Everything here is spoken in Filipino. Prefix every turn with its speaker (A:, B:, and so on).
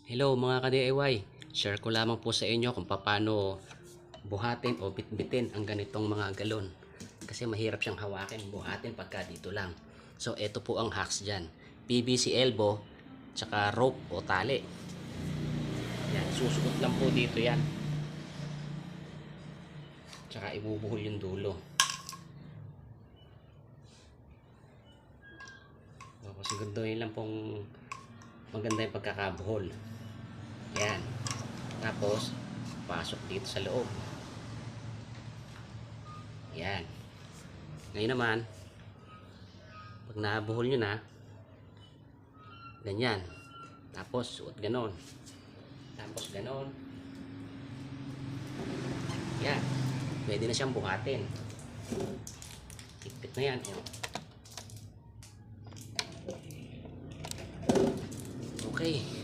A: Hello mga ka-DIY, share ko lamang po sa inyo kung paano buhatin o bitbitin ang ganitong mga galon. Kasi mahirap siyang hawakin, buhatin pagka dito lang. So ito po ang hacks dyan. PVC elbow, tsaka rope o tali. Yan, susuot lang po dito yan. Tsaka ibubuhol yung dulo. So, siguraduhin lang pong maganda yung pagkakabuhol. Yan. Tapos, pasok dito sa loob. Yan. Ngayon naman, pag nabuhol nyo na, ganyan. Tapos, suot ganon. Tapos, ganon. Yan. Pwede na siyang buhatin. Higpit na yan. Okay.